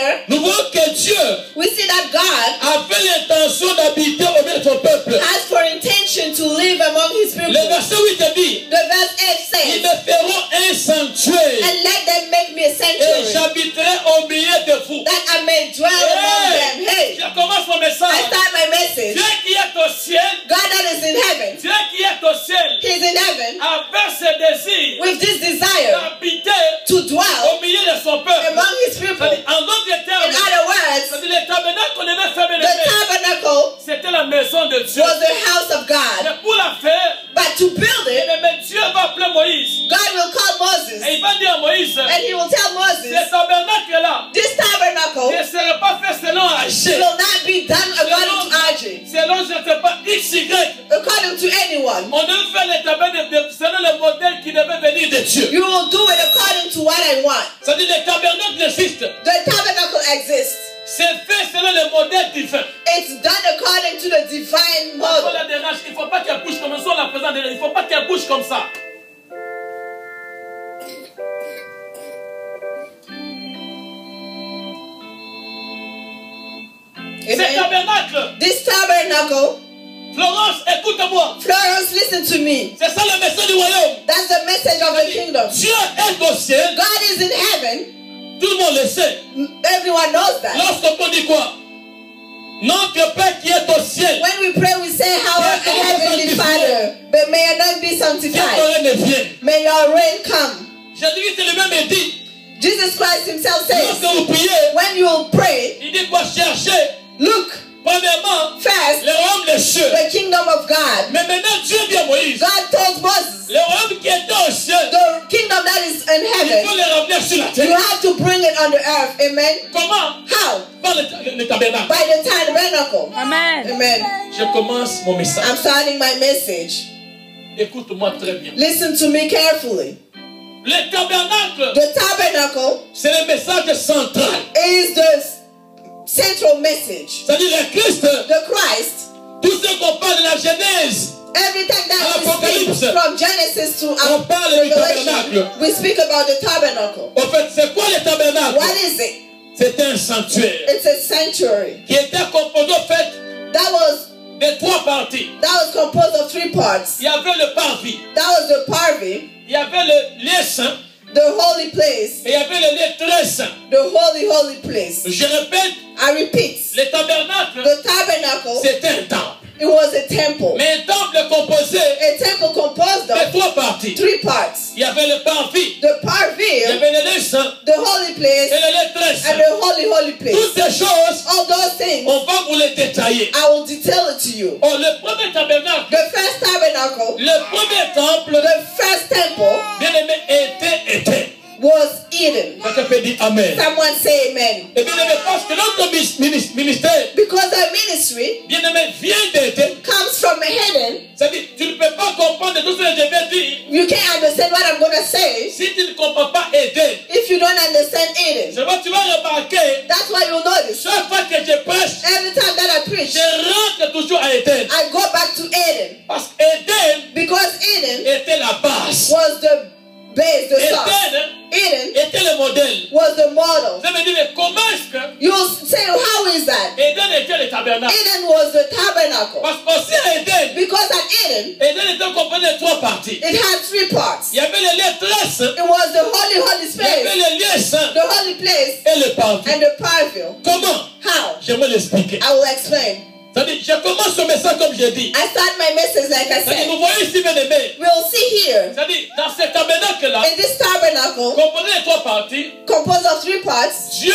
here, nous voyons que Dieu we see that God avait l'intention d'habiter au milieu de son peuple. has for intention to live among his people. Le verset 8 dit, The verse 8 ils says, me feront un sanctuaire and let them make me a et sanctuary, j'habiterai au milieu de vous. that I may dwell among them. Hey, Je commence mon I message. start my message. Dieu qui est au ciel, God that is in heaven, Dieu qui est au ciel, he's in heaven avait ce désir with this desire d'habiter to dwell au milieu de son peuple. among his people. C'est-à-dire, en d'autres In termes, other words, c'est-à-dire, le tabernacle qu'on devait faire, the tabernacle c'était la maison de Dieu. was the house of God. Mais pour la faire, But to build it, mais Dieu va appeler Moïse. God will call Moses, Et il va dire à Moïse, and he will tell ce Moses, tabernacle-là this tabernacle ne sera pas fait selon Haché. will not be done according to RJ, Selon, je ne sais pas, XY. according to anyone. On devait faire le tabernacle selon le modèle qui devait venir de Dieu. You will do it according to what I want. C'est-à-dire, le tabernacle existe. The tabernacle exists. C'est fait selon le modèle divin. It's done according to the divine Parfois, model. la dérange, il ne faut pas qu'elle bouge comme ça, la présence de Dieu. Il ne faut pas qu'elle bouge comme ça. Ce Amen. tabernacle, This tabernacle, Florence, écoute-moi. Florence, listen to me. C'est ça le message du royaume. That's the message of the kingdom. Dieu est au ciel. God is in heaven. Tout le monde le sait. Everyone knows that. Lorsqu'on dit quoi? Notre Père qui est au ciel. When we pray, we say, our heavenly Father, but may your name be Que ton sanctified. règne vienne. May your reign come. Jésus-Christ est le même dit. Jesus Christ himself says, Lorsque vous priez, when you pray, il dit quoi? Chercher. look Premièrement, first le royaume des cieux. the kingdom of God. Mais maintenant, Dieu dit à Moïse, God told Moses, le royaume qui était au ciel, the kingdom that is in il faut heaven, le ramener sur la you terre. have to bring it on the earth. Amen. Comment? How? Par le tabernacle. By the tabernacle. Amen. Amen. Je commence mon message. I'm starting my message. Écoute-moi très bien. Listen to me carefully. Le tabernacle, The tabernacle c'est le message central. is the central message. C'est-à-dire le Christ, The Christ, tout ce qu'on parle de la Genèse, everything that we Apocalypse. speak from Genesis to on parle du Revelation, tabernacle. we speak about the tabernacle. En fait, c'est quoi le tabernacle? What is it? C'est un sanctuaire It's a sanctuary qui était composé en fait that was de trois parties. composed of three parts. Il y avait le parvis, That was the parvis, il y avait le lieu saint the holy place, et il y avait le lieu très saint. the holy place. Je répète, I repeat, le tabernacle, the tabernacle, c'est un temple. it was a temple. Mais un temple est composé A temple composed de of trois parties. three parts. Il y avait le parvis, The il y parvis, avait le lieu saint the holy et place, le lieu très saint. and the holy place. Toutes ces choses, All those things, on va vous les détailler. I will detail it to you. Oh, le premier tabernacle, The first tabernacle, le premier temple, the first temple bien aimé, était éteint. was Eden. Quelqu'un peut dire Amen. Someone say amen. Et bien aimé, parce que notre ministère, Because our ministry bien aimé, vient d'Éden. comes from Eden, C'est-à-dire, tu ne peux pas comprendre tout ce que je vais dire you can't understand what I'm going to say si tu ne comprends pas Éden. if you don't understand Eden. C'est vrai, tu vas remarquer, That's why you'll notice. chaque fois que je prêche, Every time that I preach, je rentre toujours à Éden. I go back to Eden. Parce qu'Éden Because Eden était la base. was the base, the source. Éden Eden était le modèle. was the model. Ça veut dire, mais comment est-ce que You'll say, how is that? Éden était le tabernacle? Eden was the tabernacle. Parce qu'aussi à Éden, Because at Eden, Éden était composé de trois parties. it had three parts. Il y avait le lieu très saint, It was the holy il y avait space, le lieu saint the holy place, et le parvis. and the parvis. Comment? How? J'aimerais l'expliquer. I will explain. C'est-à-dire, je commence ce message comme j'ai dit. I start my message like I C'est-à-dire, said. vous voyez ici, bien aimé. We'll see here, C'est-à-dire, dans ce tabernacle-là, in this tabernacle, composé de trois parties, composed of three parts, Dieu,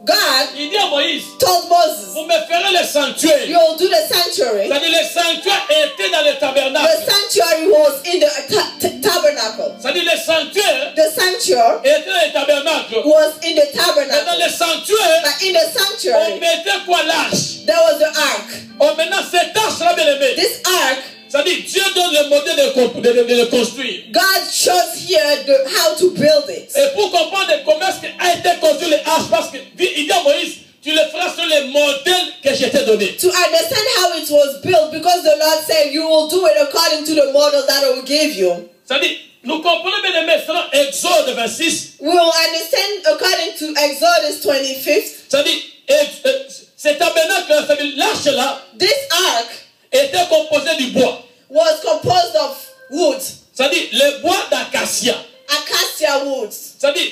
God il dit à Moïse, told Moses, vous me ferez le sanctuaire. you'll do the sanctuary. C'est-à-dire, le sanctuaire était dans le The tabernacle. sanctuary was in the tabernacle. C'est-à-dire, le sanctuaire The sanctuary était dans le tabernacle. was in the Et dans tabernacle. le sanctuaire, But in the on sanctuary, mettait quoi l'arche? there was the ark. Oh, maintenant, cette arche-là, bien aimé. This ark, C'est-à-dire, Dieu donne le modèle de le construire. God shows here how to build it. Et pour comprendre comment est-ce qu'a été construit l'arche, parce qu'il dit à Moïse, tu le feras sur les modèles que je t'ai donné. To understand how it was built, because the Lord said you will do it according to the model that I will give you. C'est-à-dire, nous comprenons bien aimé, selon Exode 26, We will understand according to Exodus 25th. c'est-à-dire, cet tabernacle, c'est-à-dire l'arche là, This ark était composé du bois. was composed of wood, C'est-à-dire, le bois d'acacia. acacia woods. C'est-à-dire,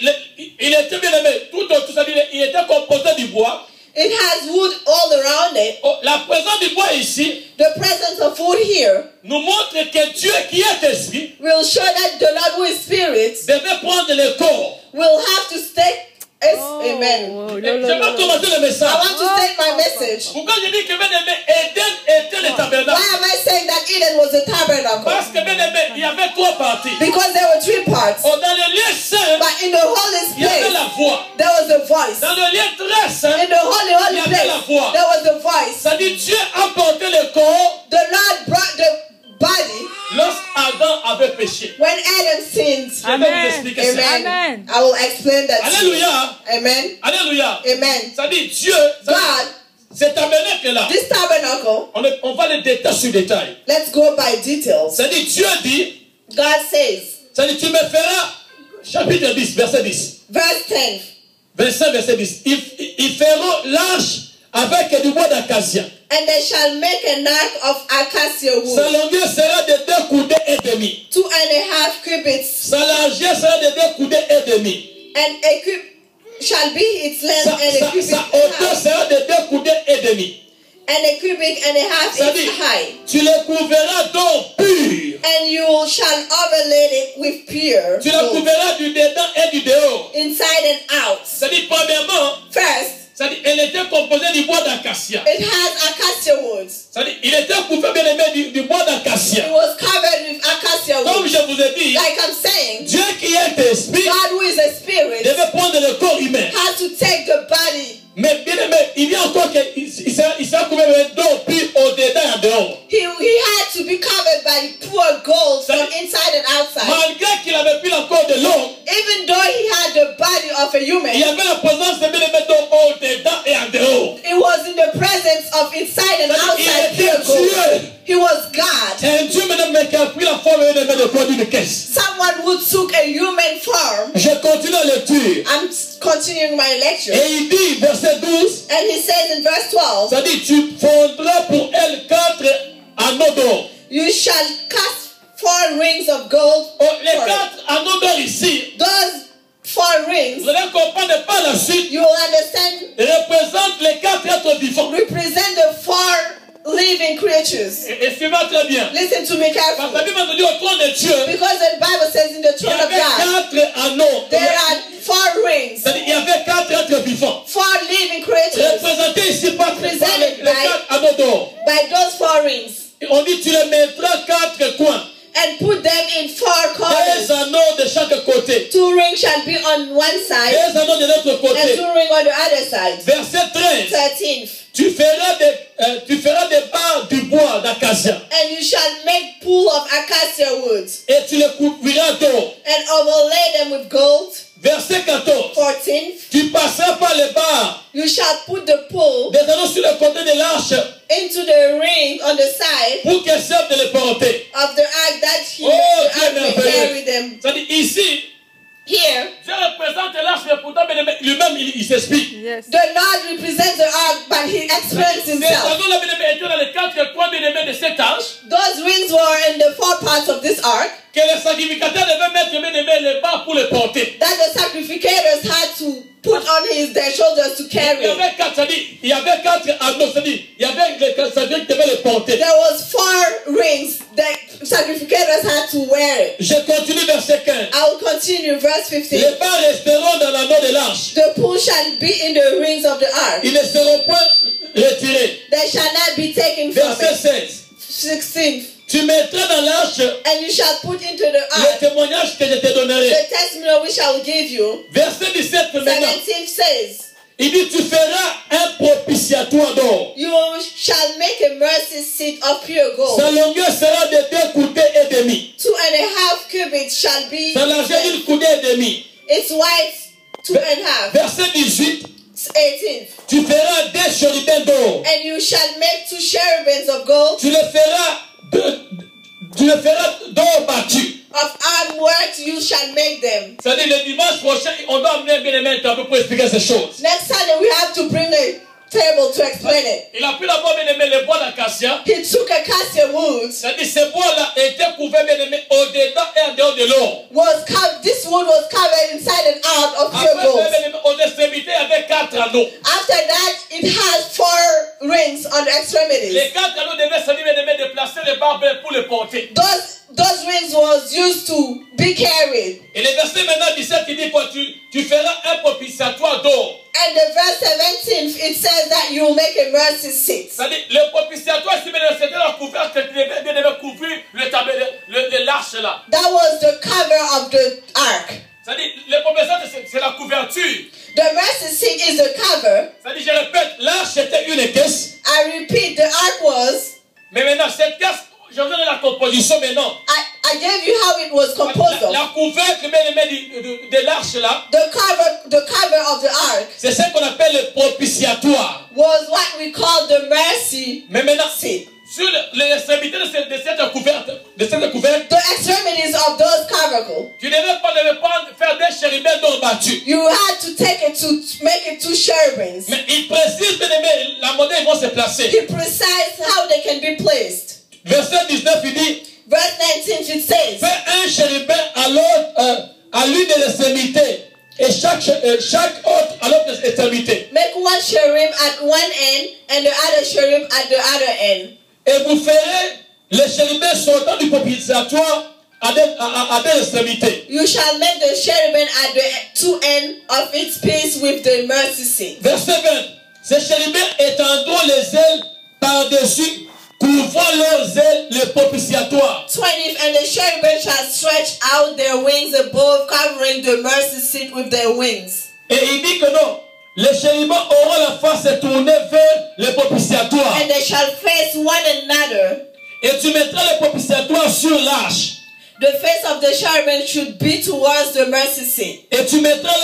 il était bien aimé, tout autour, c'est-à-dire, il était composé du bois. It has wood all around it. Oh, la présence du bois ici The presence of wood here nous montre que Dieu qui est esprit will show that the Lord who is spirit devait prendre le corps. will have to stay. Amen. Je vais commencer le I message. want to state my message. Pourquoi je dis que bien aimé, Éden était le tabernacle? Why am I saying that Eden was a tabernacle? Parce que bien aimé, il y avait trois parties. Because there were three parts. Oh, dans le lieu saint, But in the holiest il y avait place, la voix. there was a voice. Dans le lieu très saint, In the holy il y avait place, la voix. there was a voice. C'est-à-dire, Dieu a porté le corps The Lord brought the body lorsqu'Adam avait péché. when Adam sinned. Je vais vous expliquer ça. Amen. Amen. I will explain that to you. Alléluia. Amen. Alléluia. Amen. C'est-à-dire, Dieu, God, cet tabernacle-là, this tabernacle, on va le détail sur détail. let's go by details. C'est-à-dire, Dieu dit, God says, c'est-à-dire, tu me feras, chapitre 10, verset 10. verse 10, Verset 10. Ils feront l'arche avec du bois d'acacia. and they shall make an ark of acacia wood, Sa longueur sera de 2 coudées et demi. 2.5 cubits, Sa largeur sera de 2 coudées et demi. and a cube shall be its length, and a cubit Sa hauteur half, sera de 2 coudées et demi. and a cubic and a half C'est-à-dire, its height. tu le couvriras d'eau pure. And you shall overlay it with pure Tu le gold, couvriras du dedans et du dehors. inside and out. C'est-à-dire, premièrement, First, c'est-à-dire, elle était composée du bois d'acacia. it has acacia wood. C'est-à-dire, il était couvert bien aimé du bois It d'acacia. was covered with acacia Comme wood. je vous ai dit, Like I'm saying, Dieu qui est esprit God who is a spirit devait prendre le corps humain. had to take the body. Mais bien aimé, il y a encore qu'il s'est couvert d'eau pure au-dedans et en dehors. He had to be covered by pure gold from inside and outside. Malgré qu'il avait pris le corps de l'homme, Even though he had the body of a il y human, avait la présence de bien aimé d'eau au-dedans et en dehors. it was in the presence of inside and outside Il pure était gold. Dieu. He was God. C'est un Dieu, mesdames, mais qui a pris la forme de de quoi d'une caisse. Someone who took a human form. Je continue la lecture. I'm continuing my lecture. Et il dit, verset 12, And he says in verse 12, ça dit, tu fondras pour elle 4 anneaux d'or. you shall cast 4 rings of gold. Oh, les for it. 4 anneaux d'or ici, Those 4 rings, vous allez comprendre par la suite, you will understand, représentent les 4 êtres vivants. represent the 4 living creatures. Et suivez très bien. Listen to me Parce que la carefully. Bible nous dit au trône de Dieu, Because the Bible says in the il y throne of avait God, 4 anneaux. there are 4 rings, C'est-à-dire, il y avait 4 êtres vivants. 4 living creatures. Représentés ici par les 4 anneaux d'or. By those 4 rings, Et on dit, tu les mettras 4 coins. and put them in 4 corners. 2 anneaux de chaque côté. 2 rings shall be on one side, 2 anneaux de l'autre and côté. 2 rings on the other side. Verset 13. 13th. Tu feras des barres du bois d'acacia. And you shall make pool of acacia wood, Et tu les couvriras d'or. and overlay them with gold. Verset 14. 14th. Tu passeras par les barres You shall put the pool des anneaux sur le côté de l'arche into the ring on the side pour qu'elle serve de les porter. of the ark, that Oh, the ark Dieu may merveilleux. carry them. C'est-à-dire ici, Here, Dieu représente l'arche, mais pourtant bien aimé, lui-même il s'explique. Yes. the Lord represents the ark, but he explains Ces himself. anneaux-là bien aimé étaient dans les 4 coins bien aimés de cette arche Those rings were in the 4 parts of this ark que les sacrificateurs devaient mettre bien aimé les barres pour les porter. that the sacrificators had to put on their shoulders to Il carry. y avait 4, c'est-à-dire, il y avait 4 anneaux, c'est-à-dire, il y avait les sacrificateurs qui devaient les porter. There was 4 rings that sacrificators had to wear it. Je continue verset 15. I will continue, verse 15. Les barres resteront dans l'anneau de l'arche. The pool shall be in the rings of the ark. Ils ne seront point retirés. They shall not be taken from Verset it. 16. 16th. Tu mettras dans l'arche And you shall put into the le ark témoignage que je te donnerai. the testimony which I will give you. Verset 17 maintenant. 17th says, Il dit, tu feras un propitiatoire d'or. you shall make a mercy seat of pure gold. Sa longueur sera de 2 coudées et demi. 2.5 cubits shall be Sa largeur d'une coudée et demi. its width 2.5. Verset 18. 18th. Tu feras 2 chérubins d'or. And you shall make 2 cherubims of gold. Tu les feras tu le feras d'or battu. Of iron works you shall make them. C'est-à-dire, le dimanche prochain, on doit amener bien aimé un tableau pour expliquer ces choses. Next Sunday we have to bring a table to explain it. Il a pris d'abord bien aimé le bois d'acacia. He took a cassia wood. C'est-à-dire, ce bois-là était couvert bien aimé au-dedans et en dehors de l'or. This wood was covered inside and out of pure Après, gold. bien aimé, aux extrémités, il y avait 4 anneaux. After that, it has 4 rings on the extremities. Les 4 anneaux devaient servir bien aimé de placer le barbe pour le porter. Those rings was used to be carried. Et le verset maintenant 17 il dit quoi? Tu feras un propitiatoire d'or. And the verse 17 it says that you will make a mercy seat. C'est-à-dire, le propitiatoire, c'était la couverture qui devait couvrir l'arche là. That was the cover of the ark. C'est-à-dire, le propitiatoire, c'est la couverture. The mercy seat is the cover. C'est-à-dire, je répète, l'arche était une caisse. I repeat, the ark was. Mais maintenant, cette caisse, je vous donne la composition maintenant. I gave you how it was composed of. La couvercle de l'arche là. The cover of the ark. C'est ce qu'on appelle le propitiatoire. Was what we call the mercy seat. Sur les extrémités de cette couverte, the extremities of those covercles, tu ne devais pas faire des chérubins d'or battu. You had to take it to make it 2 cherubims. Mais il précise bien aimé, la monnaie vont se placer. He precise how they can be placed. Verset 19 il dit. Verse 19 it says. Fais un chérubin à l'une des extrémités et chaque autre à l'autre extrémité. Make one cherub at one end and the other cherub at the other end. Et vous ferez les chérubins sortant du propitiatoire à des extrémités. You shall make the cherubim at the 2 ends of its piece with the mercy seat. Verset 20. Ces chérubins étendront les ailes par-dessus, couvrant leurs ailes le propitiatoire. 20. And the cherubim shall stretch out their wings above, covering the mercy seat with their wings. Et il dit que non. Les chérubins auront la face tournée vers le propitiatoire. And they shall face one another. Et tu mettras le propitiatoire sur l'arche. The face of the cherubim should be towards the mercy seat. Et tu mettras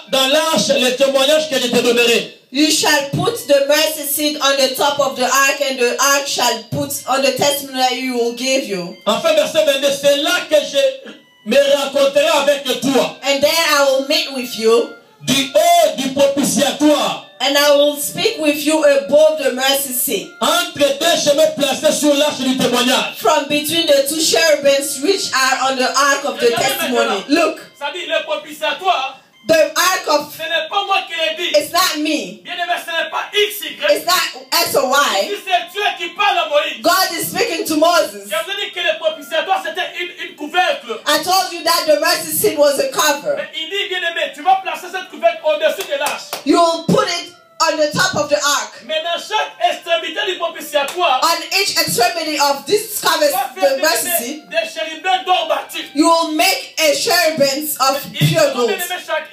dans l'arche les témoignages que je te donnerai. You shall put the mercy seat on the top of the ark, and the ark shall put on the testimony that you will give you. Enfin, verset 22, c'est là que je me rencontrerai avec toi. And then I will meet with you. Du haut du propitiatoire. And I will speak with you above the mercy seat. Entre 2 chemins placés sur l'arche du témoignage. From between the 2 cherubims which are on the ark of the testimony. Look. Ça dit le propitiatoire. The ark of. Ce n'est pas moi qui l'ai dit. It's not me. Bien aimé, ce n'est pas X, Y. It's not S or Y. C'est Dieu qui parle à Moïse. God is speaking to Moses. Je vous ai dit que le propitiatoire c'était une couvercle. I told you that the mercy seat was a cover. Mais il dit bien aimé, tu vas placer cette couvercle au-dessus de l'arche. You will put it on the top of the ark. Mais dans chaque extrémité du propitiatoire, on each extremity of this covers the mercy seat, des chérubins d'or battu. You will make a cherubims of pure gold.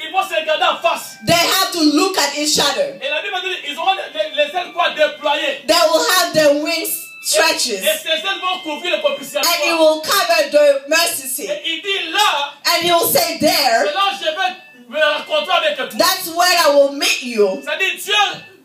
Ils vont se regarder en face. They have to look at each other. Et la Bible dit, ils auront les ailes quoi déployées. They will have their wings stretches. Et ces ailes vont couvrir le propitiatoire. And it will cover the mercy seat. Et il dit là. And he will say there. C'est là je vais me rencontrer avec toi. That's where I will meet you. C'est-à-dire Dieu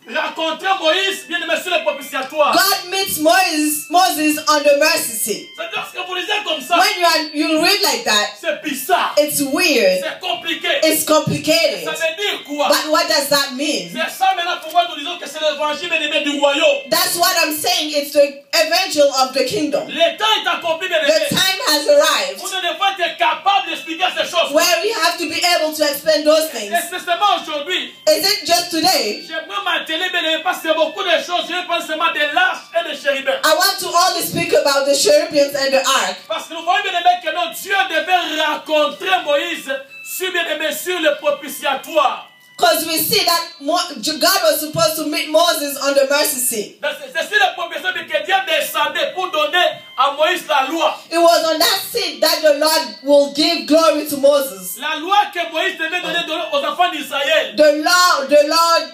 rencontrait Moïse bien aimé sur le propitiatoire. God meets Moses on the mercy seat. C'est lorsque vous lisez comme ça. When you read like that, c'est bizarre. It's weird. C'est compliqué. It's complicated. Ça veut dire quoi? But what does that mean? C'est ça maintenant pourquoi nous disons que c'est l'évangile bien aimé du royaume. That's what I'm saying. It's the evangel of the kingdom. Le temps est accompli bien aimé. The time has arrived. Vous ne devez pas être capable d'expliquer ces choses. Where we have to be able to explain those things. Et c'est seulement aujourd'hui. Is it just today? J'aimerais m'atteler bien aimé parce que beaucoup de choses. Je pense seulement des l'arche et des chérubins. I want to only speak about the cherubims and the ark. Parce que nous voyons bien aimé que notre Dieu devait rencontrer Moïse sur bien aimé sur le propitiatoire. Because we see that God was supposed to meet Moses on the mercy seat. C'est sur le propitiatoire que Dieu descendait pour donner à Moïse la loi. It was on that seat that the Lord will give glory to Moses. La loi que Moïse devait donner aux enfants d'Israël. The law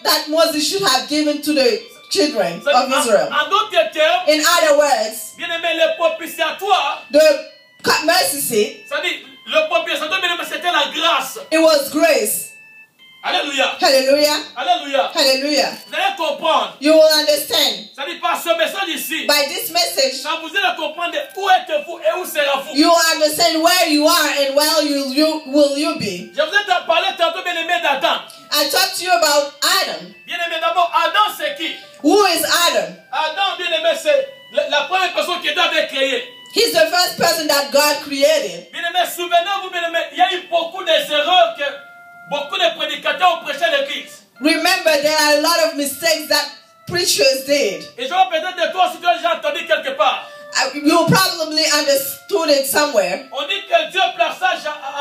that Moses should have given to the children of Israel. En d'autres termes, in other words, bien aimé, le propitiatoire, the mercy seat, c'est-à-dire le propitiatoire, bien aimé, c'était la grâce. It was grace. Alléluia. Hallelujah. Alléluia. Hallelujah. Vous allez comprendre. You will understand. Ça dit par ce message ici. By this message, Ça vous aide à comprendre où êtes-vous et où sera-vous. you will understand where you are and where will you be. Je vous ai parlé tantôt, bien-aimé, d'Adam. I talked to you about Adam. Bien-aimé, d'abord, Adam, c'est qui? Who is Adam? Adam, bien-aimé, c'est la première personne que Dieu avait créée. He's the first person that God created. Bien-aimé, souvenez-vous, bien-aimé, il y a eu beaucoup d'erreurs que beaucoup de prédicateurs ont prêché à l'église. Remember, there are a lot of mistakes that preachers did. Et je vais peut-être de toi si tu as déjà entendu quelque part. You probably understood it somewhere. On dit que Dieu plaça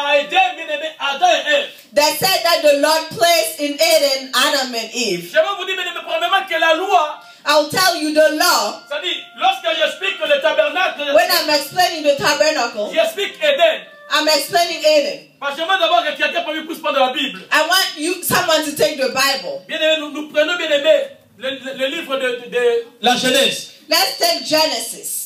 à Éden, bien-aimé, Adam et Ève. That said that the Lord placed in Eden Adam and Eve. Je vais vous dire, bien-aimé, premièrement, que la loi, I'll tell you the law. c'est-à-dire, lorsque j'explique le tabernacle, When I'm explaining the tabernacle, j'explique Éden. I'm explaining Eden. Parce que j'aimerais d'abord que quelqu'un parmi puisse prendre la Bible. I want someone to take the Bible. Bien-aimé, nous prenons, bien-aimé, le livre de la Genèse. Let's take Genesis.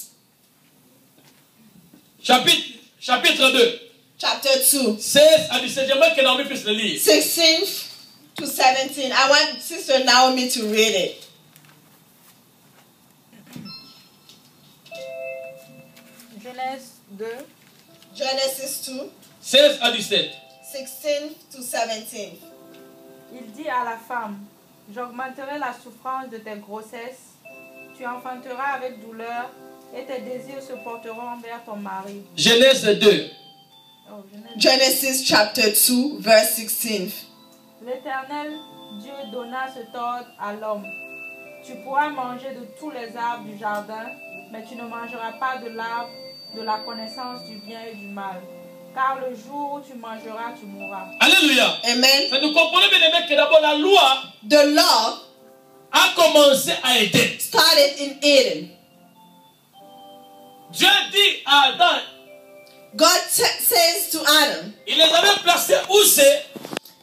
Chapitre 2. Chapter 2. 16 à 17. J'aimerais que Naomi puisse le lire. 16 to 17. I want Sister Naomi to read it. Genèse 2. Genesis 2, 16 à 17. 16 to 17. Il dit à la femme, j'augmenterai la souffrance de tes grossesses, tu enfanteras avec douleur et tes désirs se porteront vers ton mari. Genèse 2. Oh, Genesis chapter 2, verse 16. L'Éternel Dieu donna cet ordre à l'homme. Tu pourras manger de tous les arbres du jardin, mais tu ne mangeras pas de l'arbre de la connaissance du bien et du mal. Car le jour où tu mangeras, tu mourras. Alléluia. Amen. Ça nous comprenons bien aimé que d'abord la loi The law a commencé à Éden. started in Eden. Dieu dit à Adam, God says to Adam, il les avait placés où c'est?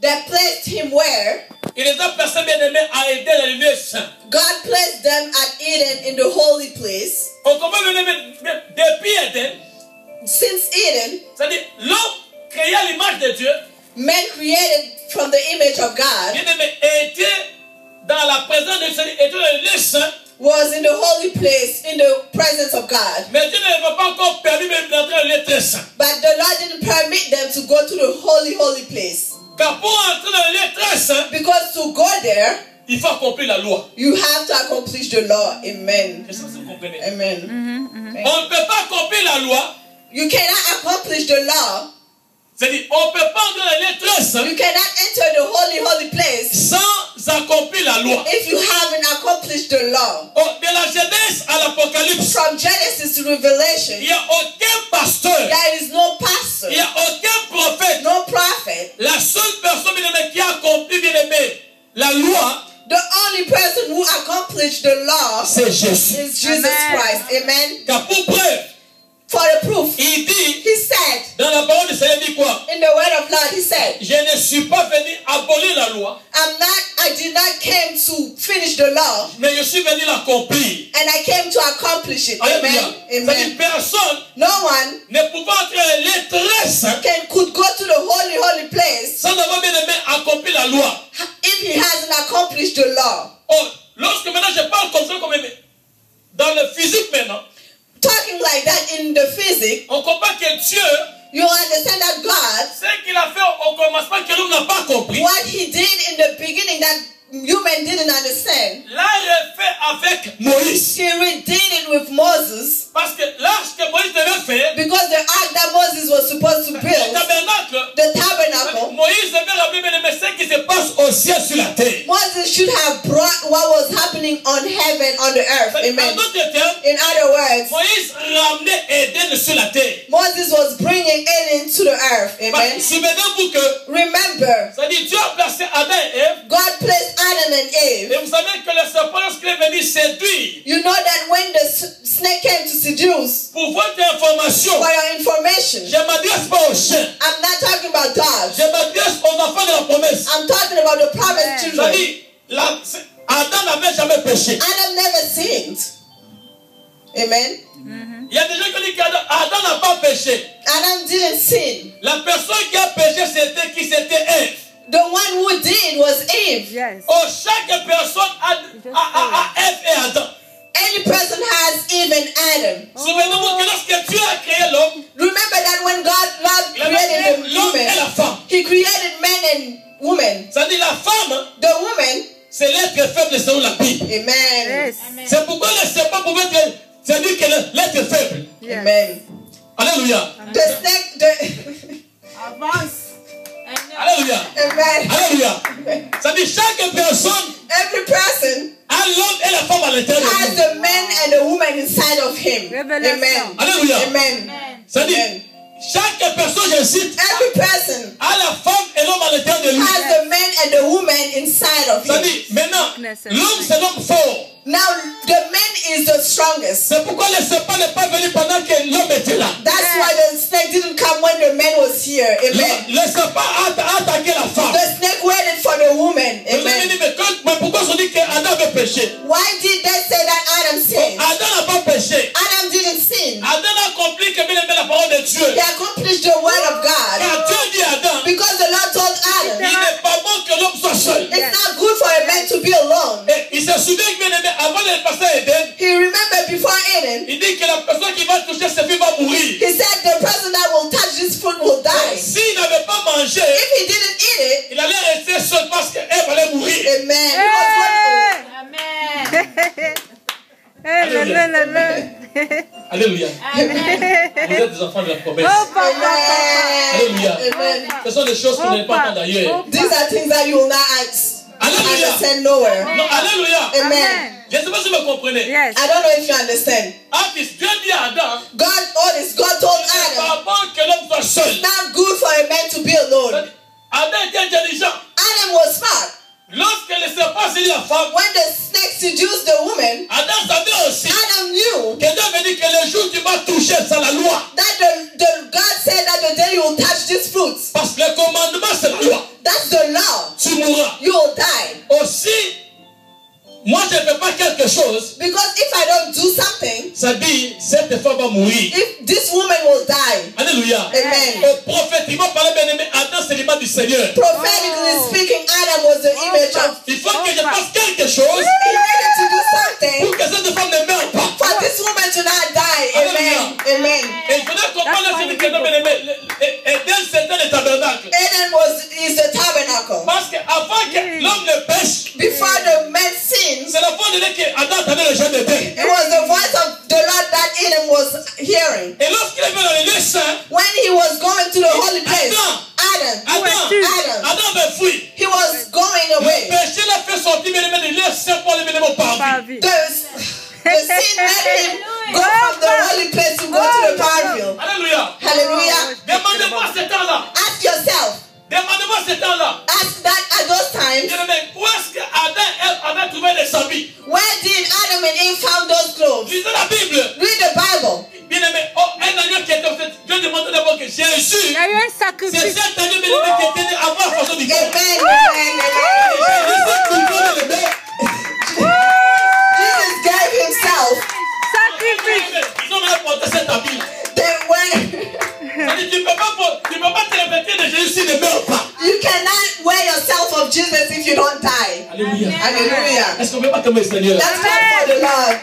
that placed him where? Il les a placés bien aimé à Éden, dans le lieu saint. God placed them at Eden in the holy place. On comprend bien aimé depuis Éden, Since Eden, c'est-à-dire l'homme créé à l'image de Dieu, man created from the image of God bien aimé était dans la présence de Dieu, était dans le lieu saint. was in the holy place in the presence of God. Mais Dieu ne avait pas encore permis même d'entrer dans le lieu très saint. But the Lord didn't permit them to go to the holy place. Car pour entrer dans le lieu très saint, Because to go there, il faut accomplir la loi. you have to accomplish the law. Amen. Je sais si vous comprenez. Amen. On ne peut pas accomplir la loi. You cannot accomplish the law. C'est-à-dire, on ne peut pas entrer dans le lieu très saint You cannot enter the holy place sans accomplir la loi. if you haven't accomplished the law. Oh, de la Genèse à l'Apocalypse, From Genesis to Revelation, il n'y a aucun pasteur, there is no pastor, il n'y a aucun prophète. no prophet. La seule personne bien aimée qui a accompli bien aimé la loi, The only person who accomplished the law c'est Jésus. is Jesus Amen. Christ. Amen. Car pour preuve, For the proof, il dit he said, dans la parole du Seigneur, il dit quoi? in the word of God, he said, Je ne suis pas venu abolir la loi, I did not came to finish the law, mais je suis venu l'accomplir. and I came to accomplish it. Alléluia. Amen. C'est-à-dire, Amen. personne No one ne pouvait entrer dans le lieu très saint could go to the holy place sans avoir bien aimé accompli la loi. if he hasn't accomplished the law. Oh, lorsque maintenant je parle comme ça, comme dans le physique maintenant, Talking like that in the physics, on comprend que Dieu, you understand that God, ce qu'il a fait au commencement que l'homme n'a pas compris, what he did in the beginning that human didn't understand, l'a refait avec Moïse. he redid it with Moses, Parce que l'arche que Moïse devait faire, because the ark that Moses was supposed to le build, tabernacle, the tabernacle, Moïse devait rappeler ce qui se passe au ciel sur la terre. Moses should have brought what was happening on heaven, on the earth. En Amen. d'autres termes, In other words, Moïse ramenait Éden sur la terre. Moses was bringing Eden to the earth. Amen. Souvenez-vous que, Remember, c'est-à-dire Dieu a placé Adam et Ève, God placed Adam and et Eve. vous savez que le serpent, lorsqu'il est venu séduire, You know that when the snake came to seduce, pour votre information, for your information, je ne m'adresse pas aux chiens, I'm not talking about dogs. je m'adresse aux enfants de la promesse. I'm talking about the promised children. C'est-à-dire, Adam n'avait jamais péché. Adam never sinned. Amen. Il y a des gens qui disent qu'Adam n'a pas péché. Adam didn't sin. La personne qui a péché, c'était qui? C'était Ève. The one who did was Eve. Yes. Oh, chaque personne a Ève et Adam. Any person has Eve and Adam. Souvenez-vous que lorsque Dieu a créé l'homme, Remember that when God created the l'homme et la woman, femme. He created man and woman. C'est-à-dire la femme, The woman, c'est l'être faible selon la Bible. amen. Yes. C'est pourquoi le serpent pouvait être, c'est lui qui est l'être faible. Yes. Amen. Alléluia. The snake, Avance. Alléluia. amen. Alléluia. C'est-à-dire chaque personne Every person a l'homme et la femme à l'intérieur de has lui. the man and the woman inside of him. Révélation. Amen. Alléluia. Amen. C'est-à-dire Amen. chaque personne, je cite, Every person a la femme et l'homme à l'intérieur de lui. has the man and the woman inside of him. C'est-à-dire maintenant, l'homme c'est l'homme fort. Now, the man is the strongest. C'est pourquoi le serpent n'est pas venu pendant que l'homme était là. That's why the snake didn't come when the man was here. Amen. Le serpent a attaqué la femme. The snake waited for the woman. Vous avez Amen. dit, mais pourquoi on dit qu'Adam avait péché? Why did they say that Adam sinned? Adam n'a pas péché. Adam didn't sin. Adam a accompli que bien aimé la parole de Dieu. He accomplished the word of God. Car Dieu dit à Adam, Because the Lord told il Adam, n'est pas bon que l'homme soit seul. it's not good for a man to be alone. Et il se souvient que bien aimé, avant de passer à Éden, He remembered before Eden, il dit que la personne qui va toucher ses filles va mourir. he said the person that will touch this fruit will die. S'il n'avait pas mangé, If he didn't eat it, il allait rester seul parce qu'Ève allait mourir. amen. He was going Amen. Amen. Alléluia. Vous êtes des enfants de la promesse. to, amen. Alléluia. Amen. Ce sont des choses qu'on n'est pas entendre ailleurs. These are things that you will not Alléluia. understand nowhere. Non, alléluia. Amen. Je ne sais pas si vous me comprenez. Yes. I don't know if you understand. Dieu dit à Adam, God told c'est Adam, pas bon que l'homme soit seul. it's not good for a man to be alone. Adam était intelligent. Adam was smart. Lorsque le serpent séduit la femme, When the snake seduced the woman, Adam savait aussi Adam knew que Dieu avait dit que le jour où tu vas toucher, c'est la loi. that God said that the day you will touch this fruit, Parce que le commandement, c'est la loi. that's the law. Tu mourras. You will die. Aussi, moi je ne fais pas quelque chose, Because if I don't do something, ça dit, cette femme va mourir. if this woman will die. Alléluia. Amen. Prophétiquement parlé, bien aimé, Adam c'est l'image du Seigneur. Prophetically speaking, Adam was the image of. Il faut que je fasse quelque chose He needed to do something pour que cette femme ne meure pas. for this woman to not die. Amen. Amen. Et il faudrait comprendre ce que bien aimé. Éden c'était le tabernacle. Eden is the tabernacle. Parce qu'avant que l'homme ne pêche, Before the man sinned, c'est la voix de Dieu que Adam entendait le chant de Dieu. it was the voice of the Lord that Eden was hearing. Et lorsqu'il est venu dans le lieu saint, When he was going to the holy place, Adam Adam avait fui. he was going Le away. péché l'a fait sortir bien aimé du lieu saint pour aller bien aimé au parvis. The sin made him go from the holy place to go to the parville. Alléluia. Hallelujah. Demandez-moi ce temps-là. Ask yourself, Demandez-moi ce temps-là. ask that at those times, Bien aimé, où est-ce que Adam et Ève avaient trouvé les habits? where did Adam and Eve found those clothes? Lisez la Bible. Read the Bible. Bien aimé, un agneau qui était en fait, Dieu demandait d'abord que Il Jésus, y a eu un c'est sacrifice. cet agneau bien aimé qui était né avant la façon du corps. Amen. Amen. Amen. Jesus gave himself. Sacrifice. Ils ont même porté cet habit. They went. C'est-à-dire, tu ne peux pas te revêtir de Jésus s'il ne meurt pas. You cannot wear yourself of Jesus if you don't die. Alléluia. Hallelujah. Est-ce qu'on ne peut pas tomber le Seigneur? That's God for the Lord.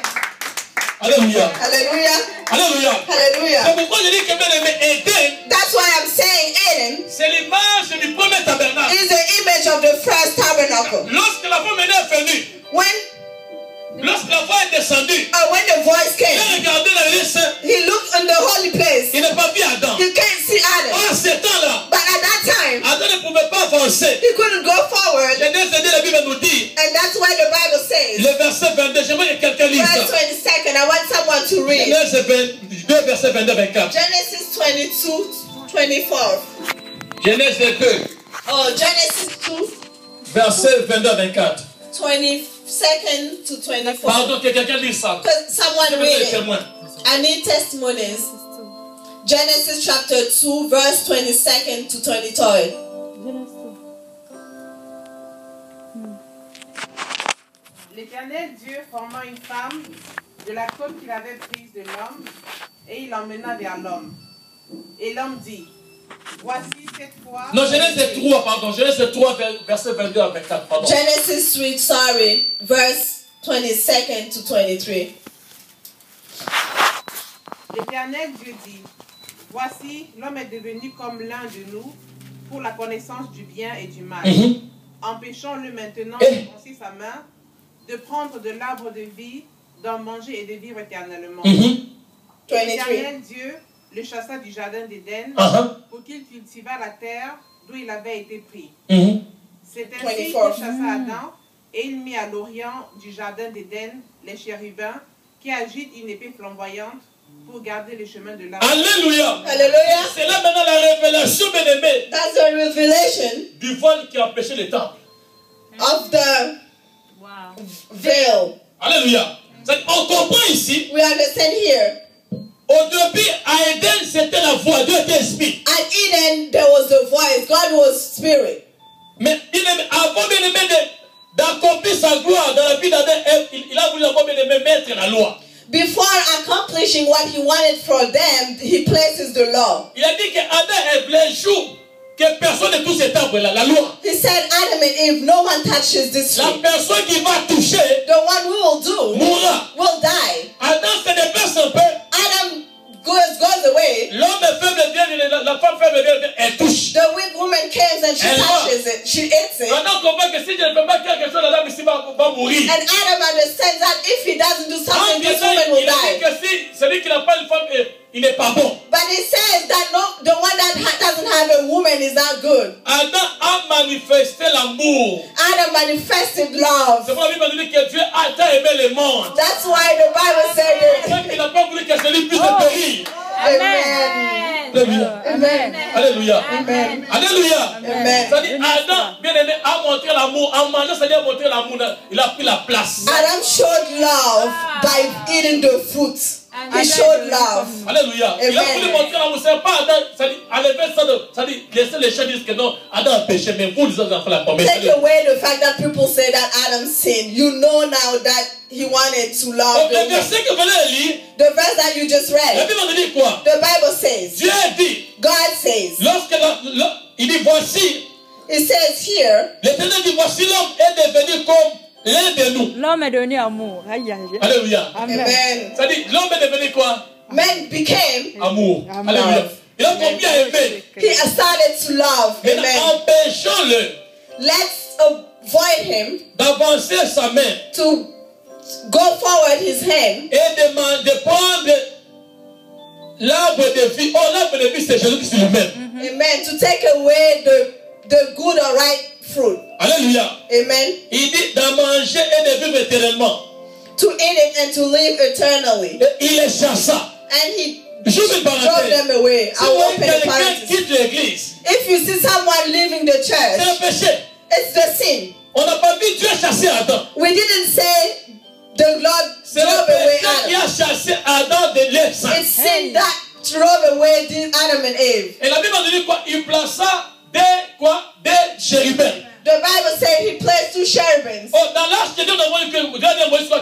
Alléluia. Hallelujah. Alléluia. Hallelujah. C'est pourquoi je dis que bien aimé, Éden, That's why I'm saying Eden c'est l'image du premier tabernacle. is the image of the first tabernacle. Lorsque la femme est venue, lorsque la voix est descendue, When the voice il a came, regardé dans le lieu saint, he looked in the holy place. il n'a pas vu Adam. You can't see Adam. À ce temps-là, But at that time, Adam ne pouvait pas avancer. he couldn't go forward. Genèse 2, la Bible nous dit, And that's why the Bible says, le verset 22, j'aimerais que quelqu'un lise verse ça. 22nd, I want someone to read. Genèse 2, verset 22, 24. Genesis 22, 24. Genèse 2, Oh, Genesis 2, verset 22, 24. 22nd to 24. Pardon, que quelqu'un lise ça. Someone Je veux read des it. témoins. I need testimonies. Genesis chapter 2, verse 22nd to 23rd. L'Éternel Dieu forma une femme de la côte qu'il avait prise de l'homme, et il l'emmena vers l'homme. Et l'homme dit, voici cette fois. Non, Genèse 3, pardon. Genèse 3, verset 22 à 24, pardon. Genesis 3, sorry, verse 22 to 23. L'Éternel Dieu dit, voici, l'homme est devenu comme l'un de nous pour la connaissance du bien et du mal. Empêchons-le maintenant de penser sa main, de prendre de l'arbre de vie, d'en manger et de vivre éternellement. L'Éternel Dieu le chassa du jardin d'Éden pour qu'il cultivât la terre d'où il avait été pris. C'est ainsi qu'il chassa Adam et il mit à l'orient du jardin d'Éden les chérubins qui agitent une épée flamboyante pour garder le chemin de l'arbre. Alléluia. Hallelujah. C'est là maintenant la révélation, bien-aimé, That's the revelation du voile qui empêchait les temples. of the veil. Alléluia. On comprend ici, We understand here. au début, à Éden, c'était la voix, Dieu était esprit. At Eden, there was the voice. God was spirit. Mais avant bien-aimé d'accomplir sa gloire dans la vie d'Adam, il a voulu avant bien-aimé mettre la loi. Before accomplishing what he wanted for them, he places the law. Il a dit qu'Adam est les jours que personne ne touche cet arbre-là, la loi. He said, Adam and Eve, no one touches this La tree. personne qui va toucher The one who will do mourra. will die. Adam se déplace un peu. Adam goes away. L'homme faible vient, la femme faible vient, elle touche. The weak woman comes and she Elle touches it. She eats it. Adam comprend que si je ne fais pas quelque chose, l'homme ici va mourir. And Adam understands that if he doesn't do En something, this disant, woman will il a dit die. que si celui qui n'a pas une femme, il n'est pas bon. But it says that the one that doesn't have a woman is not good. Adam a manifesté l'amour. Adam manifested love. C'est pour la Bible dit que Dieu a tant aimé le monde. That's why the Bible said Même qu'il n'a pas voulu que celui puisse périr. Amen. Alléluia. Amen. Alléluia. Amen. Alléluia. Amen. C'est-à-dire, Adam, bien aimé, a montré l'amour. En mangeant, c'est-à-dire montré l'amour. Il a pris la place. Adam showed love by eating the fruit. He showed love. Alléluia. Il a Amen. voulu montrer l'amour. C'est pas Adam, c'est-à-dire, enlever ça, c'est-à-dire, laisser les gens dire que non, Adam a péché, mais vous, les autres, avez fait la promesse. Take away the fact that people say that Adam sinned. You know now that he wanted to love Donc, the le woman. verset que vous allez lire, The verse that you just la read. Bible nous dit quoi? The Bible says, Dieu dit, God says, lorsque il dit voici, it says here, l'Éternel dit voici l'homme est devenu comme l'un de nous. L'homme est devenu amour. Aïe, aïe, aïe. Alléluia. Amen. C'est-à-dire, l'homme est devenu quoi? Men became, Amour. Amen. Alléluia. Il a combien aimé? he started to love. Mais Amen. empêchons-le Let's avoid him d'avancer sa main to go forward his hand et de prendre l'arbre de vie. Oh, l'arbre de vie, c'est Jésus-Christ lui-même. Amen. To take away the good or right fruit. Alléluia. Amen. Il dit d'en manger et de vivre éternellement. To eat it and to live eternally. Et il les chassa. And he J'ouvre une drove parenthèse. them away. Si I vous will voyez open the quelqu'un parenthesis. quitte l'église, If you see someone leaving the c'est church, le péché. it's the sin. On n'a pas vu Dieu chasser Adam. We didn't say the Lord C'est le drove away péché qui Adam. a chassé Adam de l'Est. It's sin that drove away Adam and Eve. Et la Bible nous dit quoi? Il plaça des chérubins. The Bible said he placed two cherubims. Oh, dans l'Arche de Dieu,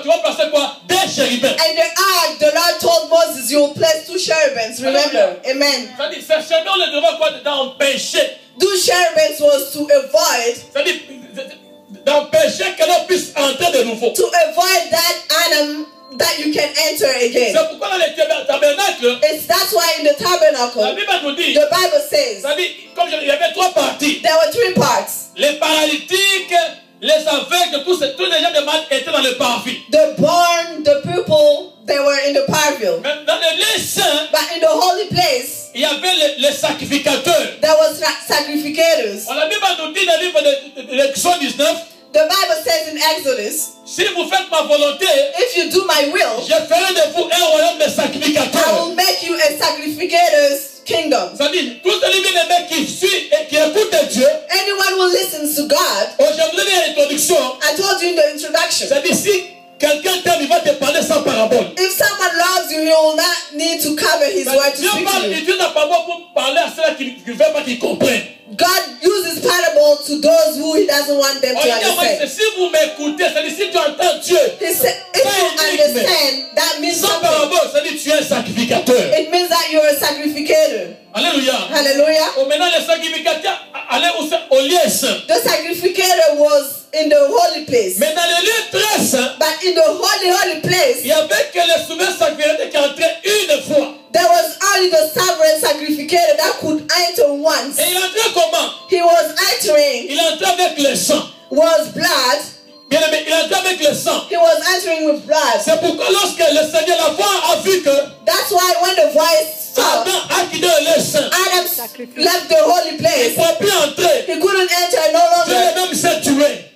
tu vas placer quoi? Des chérubins. And the ark, the Lord told Moses, you will place two cherubims. Remember? Amen. C'est-à-dire, ces chérubins, on les devrait quoi? Dans le péché. Those cherubims was to avoid, C'est-à-dire, dans le péché, que l'on puisse entrer de nouveau. to avoid that Adam that you can enter again. C'est pourquoi dans les tabernacles, That's why in the la tabernacle, Bible nous dit, the Bible says c'est-à-dire, comme il y avait trois parties. there were three parts. Les paralytiques, les aveugles, tous les gens de mal étaient dans le parvis. The born, the people, they were in the parville. Mais dans le lieu saint, But in the holy place, il y avait les sacrificateurs. there was sacrificators. La Bible nous dit dans le livre de l'Exode 19, The Bible says in Exodus, si vous faites ma volonté, if you do my will, je ferai de vous un royaume de I sacrificateurs. will make you a sacrificator's kingdom. C'est-à-dire, tous les bien-aimés qui suivent et qui écoutent Dieu, Anyone who listens to God, aujourd'hui, l'introduction, I told you in the introduction, c'est-à-dire, si quelqu'un t'aime, il va te parler sans parabole. if someone loves you, he will not need to cover his word to Dieu speak parle, to you. Dieu n'a pas besoin pour parler à ceux qui ne veulent pas qu'ils comprennent. God uses parable to those who he doesn't want them to understand. Si vous m'écoutez, c'est-à-dire, si tu entends Dieu, He said, if you understand, that means sans something. parabole, c'est-à-dire, tu es un sacrificateur. It means that you're a sacrificator. Alléluia. Hallelujah. Oh, maintenant, le sacrificateur allait au lieu saint. The sacrificator was in the holy place. Mais dans le lieu très saint, But in the holy place, il y avait que les souverains sacrificateurs qui entraient une fois. there was only the sovereign sacrificator that could enter once. Et il entrait comment? He was entering, Il entrait avec le sang. was blood. Bien aimé, il entrait avec le sang. He was entering with blood. C'est pourquoi lorsque le Seigneur, la voix a vu que That's why when the voice stopped, Adam a quitté le saint, Adam left the holy il ne place. pouvait plus entrer. He couldn't enter no Dieu longer. même s'est tué.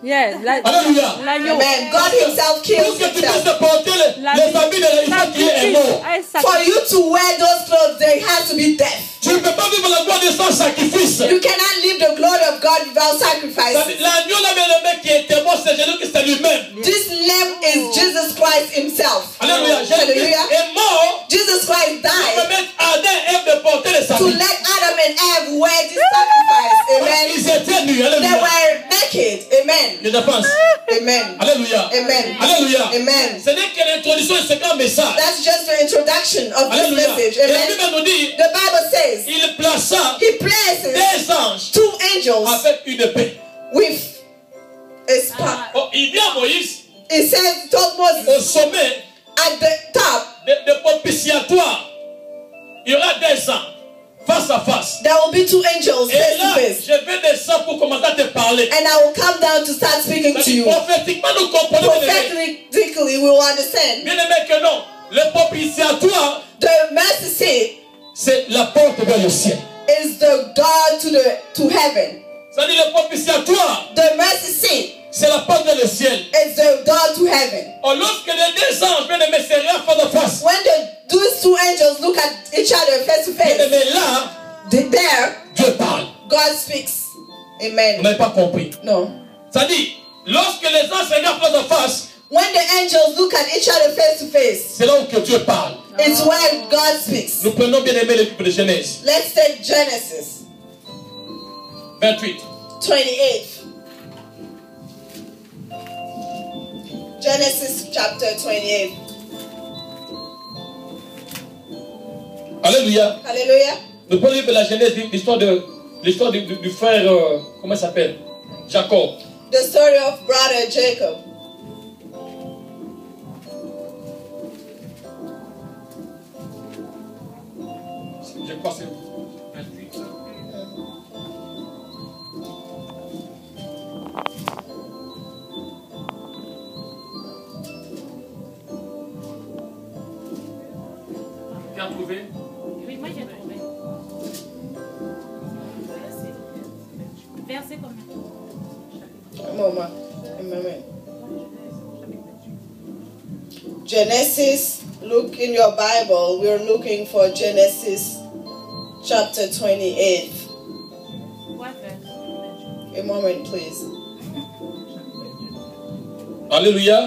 Yes, Alléluia. l'agneau. Amen. God himself Pour kills que tu puisses himself. porter les habits de il faut qu'il est mort. For you to wear those clothes, there has to be death. Tu ne peux pas vivre la gloire de sans sacrifice. You cannot live the glory of God without sacrifice. L'agneau là, bien aimé, qui était mort, c'est Jésus-Christ lui-même. This lamb is Jesus Christ himself. Alléluia. Jésus-Christ Hallelujah. est mort Jesus Christ pour died permettre à Adam et Ève de porter les to habits. let Adam and Eve wear this sacrifice. Amen. Ils étaient nus. They Alléluia. were naked. Amen. Je pense. Amen. Alléluia. Amen. Alléluia. Amen. Ce n'est que l'introduction de ce grand message. That's just the introduction of this Alléluia. message. Et la Amen. Bible nous dit, The Bible says il plaça he places des anges two angels avec une épée. with a spark. Oh, il dit à Moïse, It says, told au Moses, sommet at the top, de propitiatoire, il y aura des anges face à face. there will be two angels Et face to là, face. je vais descendre pour commencer à te parler. And I will come down to start speaking to you. Prophétiquement, nous comprenons, bien aimé. Prophetically, we will understand. Bien aimé que non. Le propitiatoire, The mercy seat c'est la porte vers le ciel. is the door to heaven. C'est-à-dire le propitiatoire, The mercy seat c'est la porte vers le ciel. is the door to heaven. Oh, lorsque les deux anges, bien aimé, se regardent face à face. When those two angels look at each other face to Bien face, aimé, là, there Dieu parle. God speaks. Vous Amen. n'avez pas compris. No. C'est-à-dire, lorsque les anges se regardent face à face, When the angels look at each other face to face, c'est là où que Dieu parle. it's where God speaks. Nous prenons bien aimé le livre de Genèse. Let's take Genesis 28. 28. Genesis chapter 28. Alléluia. Hallelujah. Nous prenons le livre de la Genèse, l'histoire du frère, comment il s'appelle? Jacob. The story of brother Jacob. Je crois que c'est 28. Tu as trouvé? Oui, moi j'ai trouvé. Verset combien? A moment. A moment. Genesis, look in your Bible. We're looking for Genesis chapter 28. What verse? A moment, please. Alléluia.